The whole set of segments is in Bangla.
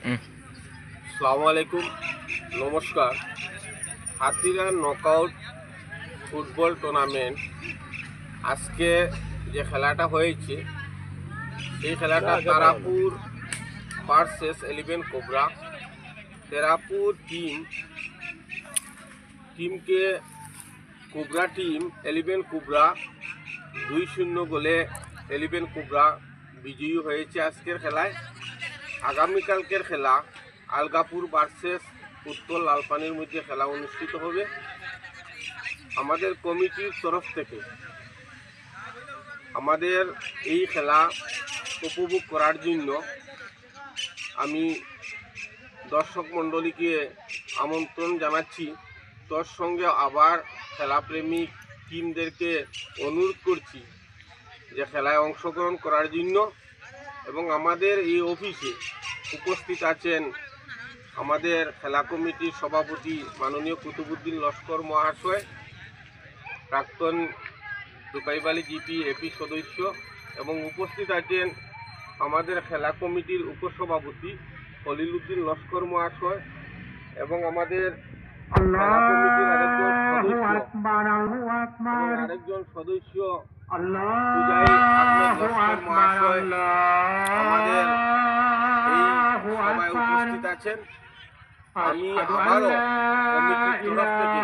আসসালামু আলাইকুম, নমস্কার। হাতিরা নকআউট ফুটবল টুর্নামেন্ট আজকে যে খেলাটা হয়েছে সেই খেলাটা তারাপুর ভার্সেস 11 কোবরা। তারাপুর টিমকে কোবরা টিম 11 কোবরা 2-0 গোলে 11 কোবরা বিজয়ী হয়েছে আজকের খেলায়। আগামীকালকের খেলা আলগাপুর ভার্সেস উত্তর লালপানির মধ্যে খেলা অনুষ্ঠিত হবে। আমাদের কমিটির তরফ থেকে আমাদের এই খেলা উপভোগ করার জন্য আমি দর্শক মণ্ডলীকে আমন্ত্রণ জানাচ্ছি। তোর সঙ্গে আবার খেলাপ্রেমিক টিমদেরকে অনুরোধ করছি যে খেলায় অংশগ্রহণ করার জন্য। এবং আমাদের এই অফিসে উপস্থিত আছেন আমাদের খেলা কমিটির সভাপতি মাননীয় কুতুবুদ্দিন লস্কর মহাশয়, প্রাক্তন দুপাইবালি জিপি এপি সদস্য, এবং উপস্থিত আছেন আমাদের খেলা কমিটির উপসভাপতি খলিলুদ্দিন লস্কর মহাশয়, এবং আমাদের খেলা কমিটির আরেকজন সদস্য পূজারী আহমেদ লস্কর মহাশয় আমাদের এই সভায় উপস্থিত আছেন। আমি আবারও কমিটির তরফ থেকে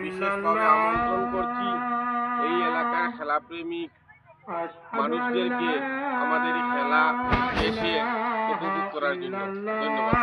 বিশেষভাবে আমন্ত্রণ করছি এই এলাকার খেলাপ্রেমিক মানুষদেরকে আমাদের এই খেলা এসে উপভোগ করার জন্য। ধন্যবাদ।